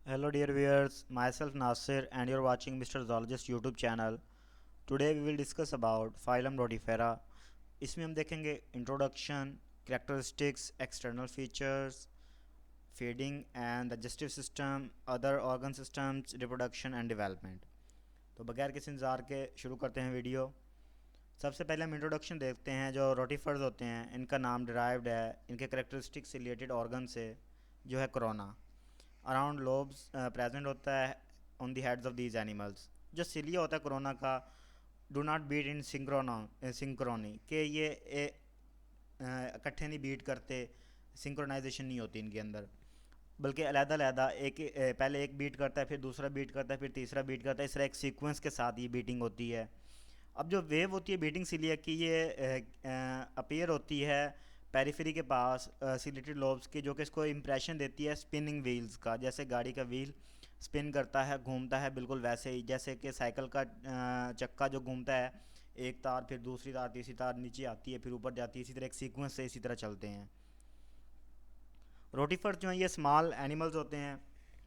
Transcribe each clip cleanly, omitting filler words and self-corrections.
Hello dear viewers, myself Nasir and you're watching Mr. Zoologist YouTube channel. Today we will discuss about phylum Rotifera. इसमें हम देखेंगे introduction, characteristics, external features, feeding and digestive system, other organ systems, reproduction and development. तो बगैर किसी इंतज़ार के शुरू करते हैं वीडियो। सबसे पहले हम इंट्रोडक्शन देखते हैं। जो रोटिफर्स होते हैं इनका नाम डिराइव्ड है इनके करेक्टरिस्टिक्स से रिलेटेड ऑर्गन से, जो है कोरोना। अराउंड लोब्स प्रेजेंट होता है on the heads of these animals. जो सिलिया होता है कोरोना का, do not beat in synchrony के ये इकट्ठे नहीं बीट करते, सिंक्रोनाइजेशन नहीं होती इनके अंदर, बल्कि अलग-अलग पहले एक बीट करता है, फिर दूसरा बीट करता है, फिर तीसरा बीट करता है। इस तरह एक सीक्वेंस के साथ ये बीटिंग होती है। अब जो वेव होती है बीटिंग सिलिया की, ये अपीयर होती है पेरिफेरी के पास सिलेटेड लोब्स की, जो कि इसको इम्प्रेशन देती है स्पिनिंग व्हील्स का। जैसे गाड़ी का व्हील स्पिन करता है, घूमता है, बिल्कुल वैसे ही जैसे कि साइकिल का चक्का जो घूमता है, एक तार, फिर दूसरी तार, तीसरी तार नीचे आती है, फिर ऊपर जाती है, इसी तरह एक सीक्वेंस से इसी तरह चलते हैं। रोटिफर्स जो हैं ये स्मॉल एनिमल्स होते हैं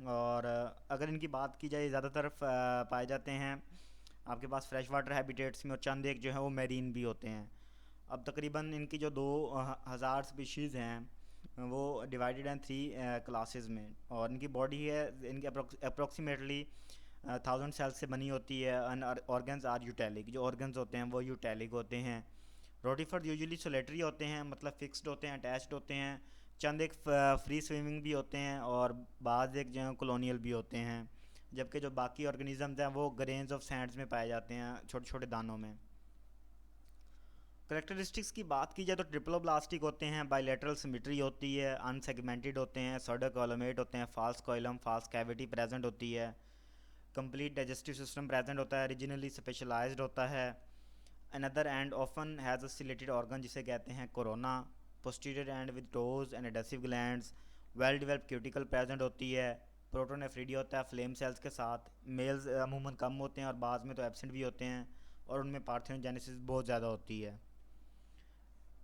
और अगर इनकी बात की जाए ज़्यादातर पाए जाते हैं आपके पास फ्रेश वाटर हैबिटेट्स में, और चंद एक जो है वो मेरीन भी होते हैं। अब तकरीबन इनकी जो 2000 स्पीशीज़ हैं वो डिवाइडेड हैं 3 क्लासेस में, और इनकी बॉडी है इनकी अप्रोक्सीमेटली 1000 सेल्स से बनी होती है। एंड ऑर्गन्स आर यूटेलिक, जो ऑर्गन्स होते हैं वो यूटेलिक होते हैं। रोटिफर यूजुअली सोलेटरी होते हैं, मतलब फिक्स्ड होते हैं, अटैच्ड होते हैं। चंद एक फ्री स्विमिंग भी होते हैं और बाज़ एक जो है कॉलोनियल भी होते हैं। जबकि जो बाकी ऑर्गेनिजम्स हैं वो ग्रेन्स ऑफ सैंड्स में पाए जाते हैं, छोटे छोटे दानों में। करेक्टरिस्टिक्स की बात की जाए तो ट्रिप्लोब्लास्टिक होते हैं, बाइलेटरल सिमेट्री होती है, अनसेगमेंटेड होते हैं, सर्डोकोलोमेट होते हैं, फाल्स कोइलम, फाल्स कैविटी प्रेजेंट होती है, कंप्लीट डाइजेस्टिव सिस्टम प्रेजेंट होता है, रीजनली स्पेशलाइज्ड होता है। Another and often has a chelated organ जिसे कहते हैं corona. Posterior and with toes and adhesive glands, well developed cuticle present होती है। प्रोटोनेफ्रिडी होता है फ्लेम सेल्स के साथ। मेल्स अमूमन कम होते हैं और बाद में तो एब्सेंट भी होते हैं, और उनमें पार्थेनोजेनेसिस बहुत ज़्यादा होती है।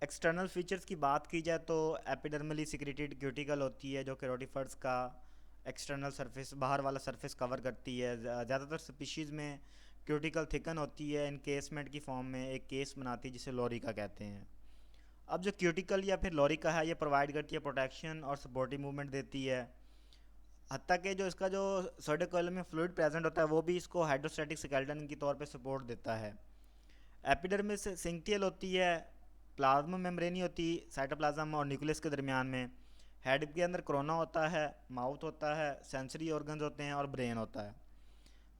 एक्सटर्नल फीचर्स की बात की जाए तो एपिडर्मली सिक्रेटेड क्यूटिकल होती है, जो कि रोटिफर्स का एक्सटर्नल सरफेस, बाहर वाला सरफेस कवर करती है। ज़्यादातर स्पीशीज़ में क्यूटिकल थिकन होती है इनकेसमेंट की फॉर्म में, एक केस बनाती है जिसे लोरिका कहते हैं। अब जो क्यूटिकल या फिर लोरिका है ये प्रोवाइड करती है प्रोटेक्शन और सपोर्टिव मूवमेंट देती है। हत्ता कि जो इसका जो सर्डिकल में फ्लूइड प्रेजेंट होता है वो भी इसको हाइड्रोस्टैटिक स्केलेटन की तौर पे सपोर्ट देता है। एपिडर्मिस सिंक्टियल होती है, प्लाज्मा मेम्ब्रेनी होती साइटोप्लाज्म और न्यूक्लियस के दरमियान में। हेड के अंदर कोरोना होता है, माउथ होता है, सेंसरी ऑर्गन्स होते हैं और ब्रेन होता है।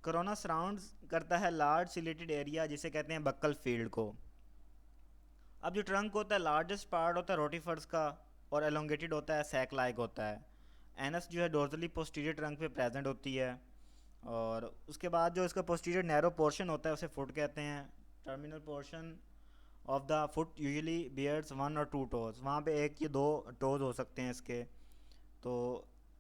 कोरोना सराउंड्स करता है लार्ज सिलेटेड एरिया जिसे कहते हैं बक्कल फील्ड को। अब जो ट्रंक होता है लार्जेस्ट पार्ट होता है रोटिफर्स का, और एलोंगेटेड होता है, सैक लाइक होता है। एनस जो है डोर्जली पोस्टीरियर ट्रंक पे प्रेजेंट होती है, और उसके बाद जो इसका पोस्टीरियर नैरो पोर्शन होता है उसे फुट कहते हैं। Terminal portion of the foot usually bears 1 और 2 टोज, वहाँ पे एक या 2 टोज हो सकते हैं इसके। तो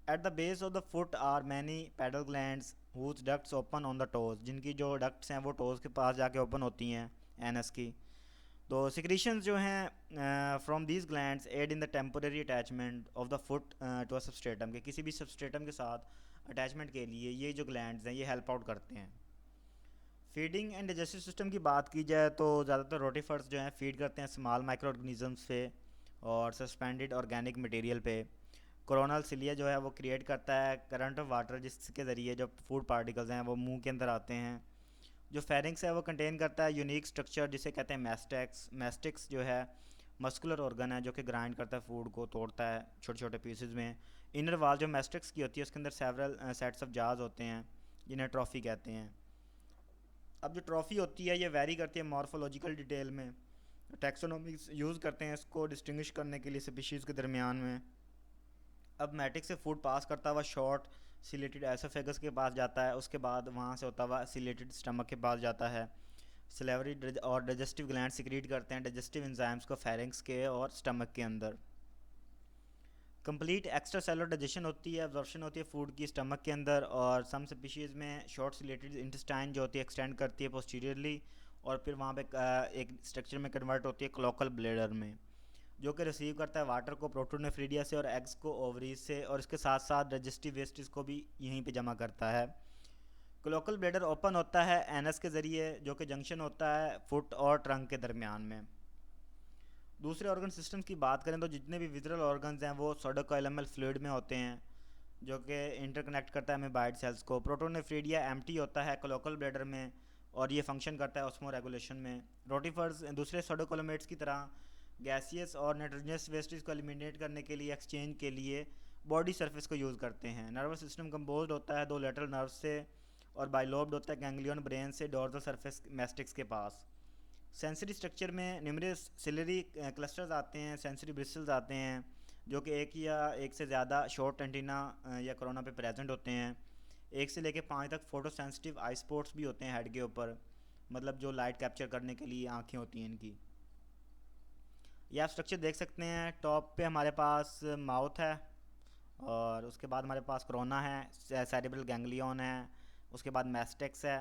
at the base of the foot are many pedal glands whose ducts open on the toes, जिनकी जो डक्ट्स हैं वो टोज के पास जाके ओपन होती हैं एनस की। तो सिक्रीशंस जो हैं from these glands aid in the temporary attachment of the foot to a substratum, के किसी भी सबस्ट्रेटम के साथ अटैचमेंट के लिए ये जो ग्लैंड्स हैं ये हेल्प आउट करते हैं। फीडिंग एंड डाइजेस्टिव सिस्टम की बात की जाए तो ज़्यादातर रोटिफर्स जो हैं फीड करते हैं स्मॉल माइक्रो ऑर्गेनिजम्स पे और सस्पेंडेड ऑर्गेनिक मटेरियल पे। कोरोनल सिलिया जो है वो क्रिएट करता है करंट ऑफ वाटर, जिसके ज़रिए जो फूड पार्टिकल्स हैं वो मुंह के अंदर आते हैं। जो फेरिंग्स है वो कंटेन करता है यूनिक स्ट्रक्चर जिसे कहते हैं मैस्टेक्स। मैस्टिक्स जो है मस्कुलर ऑर्गन है जो कि ग्राइंड करता है, फूड को तोड़ता है छोटे छोटे पीसेज में। इनर वाल जो मैस्टिक्स की होती है उसके अंदर सेवरल सेट्स ऑफ जार्स होते हैं जिन्हें ट्रॉफी कहते हैं। अब जो ट्रॉफी होती है ये वेरी करती है मॉर्फोलॉजिकल डिटेल में। टैक्सोनॉमिक्स यूज़ करते हैं इसको डिस्टिंग्विश करने के लिए स्पीशीज़ के दरमियान में। अब मैटिक से फूड पास करता हुआ शॉर्ट सिलेटेड एसोफेगस के पास जाता है, उसके बाद वहाँ से होता हुआ सिलेटेड स्टमक के पास जाता है। सिलेवरी और डाइजेस्टिव ग्लैंड सिक्रीट करते हैं डाइजेस्टिव एंजाइम्स को फेरिंग्स के और स्टमक के अंदर। कंप्लीट एक्स्ट्रा सेलुलर डाइजेशन होती है, एब्जॉर्प्शन होती है फूड की स्टमक के अंदर, और सम स्पीशीज़ में शॉर्ट सिलेटेड इंटेस्टाइन जो होती है एक्सटेंड करती है पोस्टीरियरली, और फिर वहाँ पे एक स्ट्रक्चर में कन्वर्ट होती है क्लोकल ब्लेडर में। जो कि रिसीव करता है वाटर को प्रोटोनेफ्रीडिया से और एग्स को ओवरीज से, और इसके साथ साथ डाइजेस्टिव वेस्टेज को भी यहीं पे जमा करता है। क्लोकल ब्लैडर ओपन होता है एनस के ज़रिए, जो कि जंक्शन होता है फुट और ट्रंक के दरमियान में। दूसरे ऑर्गन सिस्टम्स की बात करें तो जितने भी विजरल ऑर्गन्स हैं वो सोडोकोइलमल फ्लूइड में होते हैं, जो कि इंटरकनेक्ट करता है अमीबाइड सेल्स को। प्रोटोनेफ्रीडिया एम्प्टी होता है क्लोकल ब्लैडर में और ये फंक्शन करता है ऑस्मो रेगुलेशन में। रोटिफर्स दूसरे सोडोकोलोमेट्स की तरह गैसियस और नाइट्रोजनस वेस्टेज को एलिमिनेट करने के लिए, एक्सचेंज के लिए बॉडी सरफेस को यूज़ करते हैं। नर्वस सिस्टम कंपोज्ड होता है दो लेटरल नर्व से और बाइलोब्ड होता है गैंग्लियन ब्रेन से डोर्सल सरफेस मैस्टिक्स के पास। सेंसरी स्ट्रक्चर में न्यूमरस सिलरी क्लस्टर्स आते हैं, सेंसरी ब्रिस्टल्स आते हैं, जो कि एक या एक से ज़्यादा शॉर्ट एंटीना या कोरोना पे प्रेजेंट होते हैं। एक से लेके 5 तक फोटो सेंसिटिव आई स्पॉट्स भी होते हैं हेड के ऊपर, मतलब जो लाइट कैप्चर करने के लिए आँखें होती हैं इनकी। ये आप स्ट्रक्चर देख सकते हैं। टॉप पे हमारे पास माउथ है, और उसके बाद हमारे पास कोरोना है, सेरेब्रल गैंग्लियन है, उसके बाद मैस्टेक्स है,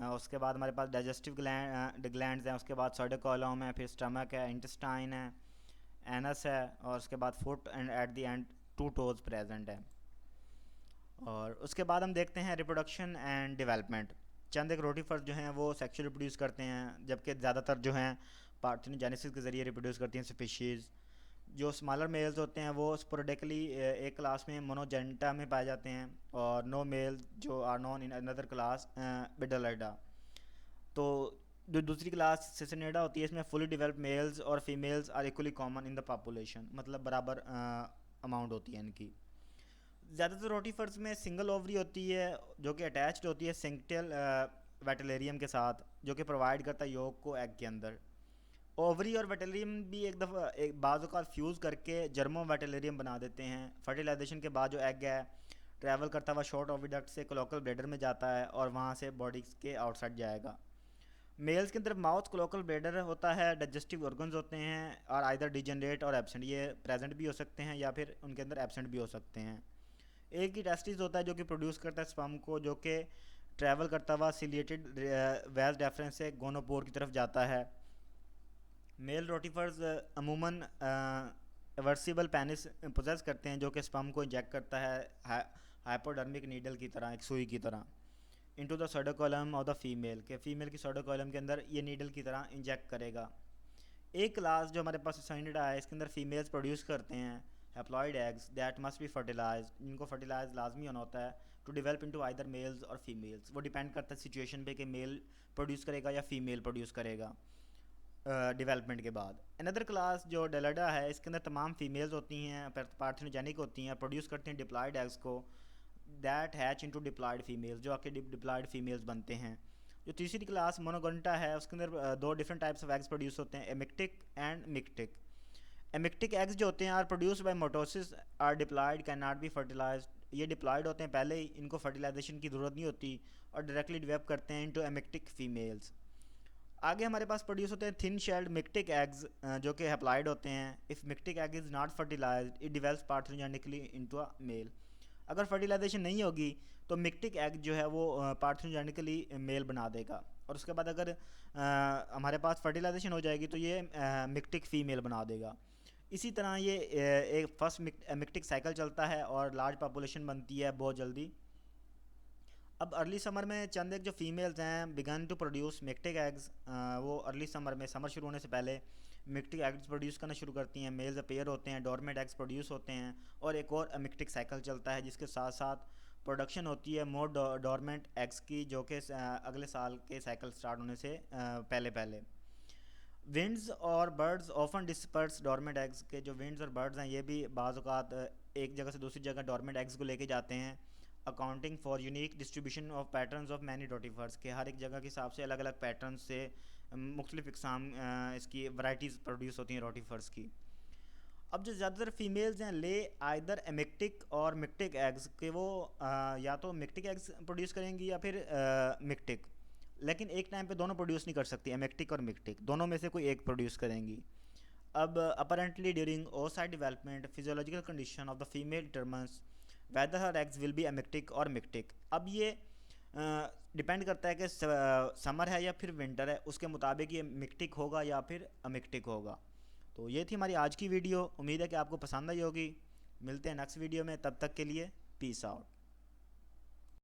उसके बाद हमारे पास डाइजेस्टिव ग्लैंड्स हैं, उसके बाद सोडोकोलम है, फिर स्टमक है, इंटेस्टाइन है, एनस है, और उसके बाद foot and at the end 2 toes present है। और उसके बाद हम देखते हैं रिप्रोडक्शन एंड डेवलपमेंट। चंद एक रोटिफर्स जो हैं वो सेक्सुअल रिप्रोड्यूस करते हैं, जबकि ज़्यादातर जो हैं पार्थेनोजेनेसिस के ज़रिए रिप्रोड्यूस करती हैं स्पीशीज़। जो स्मॉलर मेल्स होते हैं वो स्पोरेडिकली एक क्लास में मोनोजेंटा में पाए जाते हैं, और नो मेल जो are known in another class बिडलाइडा। तो जो दूसरी क्लास सिसिनेडा होती है, इसमें फुली डेवलप्ड मेल्स और females are equally common in the population, मतलब बराबर अमाउंट होती है इनकी। ज़्यादातर रोटिफर्स में सिंगल ओवरी होती है, जो कि अटैच्ड होती है सिंक्टियल वेटेलेरियम के साथ, जो कि प्रोवाइड करता है योग को एग के अंदर। ओवरी और वेटेलेरियम भी एक दफ़ा एक बाज़ औक़ात फ्यूज़ करके जर्मो वेटेलेरियम बना देते हैं। फर्टिलाइजेशन के बाद जो एग है ट्रैवल करता हुआ शॉर्ट ओविडक्ट से क्लोकल ब्लैडर में जाता है और वहाँ से बॉडी के आउटसाइड जाएगा। मेल्स के अंदर माउथ क्लोकल ब्लैडर होता है, डाइजेस्टिव ऑर्गन्स होते हैं, और आइदर डिजनरेट और एब्सेंट, ये प्रेजेंट भी हो सकते हैं या फिर उनके अंदर एब्सेंट भी हो सकते हैं। एक ही टेस्टिस होता है जो कि प्रोड्यूस करता है स्पर्म को, जो कि ट्रैवल करता हुआ सिलिएटेड वेज डेफरेंस से गोनोपोर की तरफ जाता है। मेल रोटिफर्स अमूमन रिवर्सिबल पेनिस पोजेस करते हैं, जो कि स्पर्म को इंजेक्ट करता है हाइपोडर्मिक नीडल की तरह, एक सुई की तरह, into the pseudocoelom of the female, के फीमेल की सोडोकोलम के अंदर ये नीडल की तरह इंजेक्ट करेगा। एक क्लास जो हमारे पास साइनिडा है, इसके अंदर फीमेल्स प्रोड्यूस करते हैं haploid eggs that must be fertilize, इनको फर्टिलाइज लाजमी होना होता है to develop into either males और फीमेल्स। वो डिपेंड करता है सिचुएशन पे कि मेल प्रोड्यूस करेगा या फीमेल प्रोड्यूस करेगा डेवलपमेंट के बाद। अनदर क्लास जो डेलाडा है, इसके अंदर तमाम फीमेल्स होती हैं, पार्थेनोजेनिक होती हैं, प्रोड्यूस करती हैं डिप्लॉयड एग्स को that hatch into diploid females, जो आपके डिप्लॉयड फीमेल्स बनते हैं। जो तीसरी क्लास मोनोगोनिटा है, उसके अंदर दो different types of eggs produce होते हैं, एमिक्टिक एंड मिक्टिक। एमिक्टिक एग्स जो होते हैं are produce by mitosis, are diploid, can not be fertilised. ये डिप्लॉयड होते हैं, पहले ही इनको फर्टिलाइजेशन की ज़रूरत नहीं होती, और डायरेक्टली डेवलप करते हैं इनटू एमिक्टिक फीमेल्स। आगे हमारे पास प्रोड्यूस होते हैं थिन शेल्ड मिक्टिक एग्स, जो कि हैप्लॉइड होते हैं। If mictic egg is not fertilised it develops parthenogenetically into a male. अगर फर्टिलाइजेशन नहीं होगी तो मिक्टिक एग जो है वो पार्थेनोजेनिकली मेल बना देगा, और उसके बाद अगर हमारे पास फर्टिलाइजेशन हो जाएगी तो ये मिक्टिक फीमेल बना देगा। इसी तरह ये एक फर्स्ट मिक्टिक साइकिल चलता है और लार्ज पॉपुलेशन बनती है बहुत जल्दी। अब अर्ली समर में चंद एक जो फीमेल्स हैं बिगन टू प्रोड्यूस मिक्टिक एग्स, वो अर्ली समर में, समर शुरू होने से पहले मिक्टिक एग्स प्रोड्यूस करना शुरू करती हैं। मेल्स अपेयर होते हैं, डोरमेट एग्स प्रोड्यूस होते हैं, और एक और मिक्टिक साइकिल चलता है जिसके साथ साथ प्रोडक्शन होती है मोर डोरमेंट एग्स की, जो कि अगले साल के साइकिल स्टार्ट होने से पहले पहले। विंड्स और birds often disperse dormant eggs के, जो विंड्स और बर्ड्स हैं ये भी बाज़ औक़ात एक जगह से दूसरी जगह डोरमेंट एग्स को लेके जाते हैं, accounting for unique distribution of patterns of many rotifers, के हर एक जगह के हिसाब से अलग अलग पैटर्न से मुख्तलिफ इकसाम इसकी वैराइटीज़ प्रोड्यूस होती हैं रोटिफर्स की। अब जो ज़्यादातर फीमेल्स हैं ले आइदर एमिक्टिक और मिक्टिक एग्स के, वो या तो मिक्टिक एग्स प्रोड्यूस करेंगी या फिर मिक्टिक, लेकिन एक टाइम पे दोनों प्रोड्यूस नहीं कर सकती, एमिक्टिक और मिक्टिक दोनों में से कोई एक प्रोड्यूस करेंगी। अब apparently during oocyte development physiological condition of the female determines whether her eggs will be amictic और मिक्टिक। अब ये डिपेंड करता है कि समर है या फिर विंटर है, उसके मुताबिक ये मिक्टिक होगा या फिर अमिक्टिक होगा। तो ये थी हमारी आज की वीडियो, उम्मीद है कि आपको पसंद आई होगी। मिलते हैं नेक्स्ट वीडियो में, तब तक के लिए पीस आउट।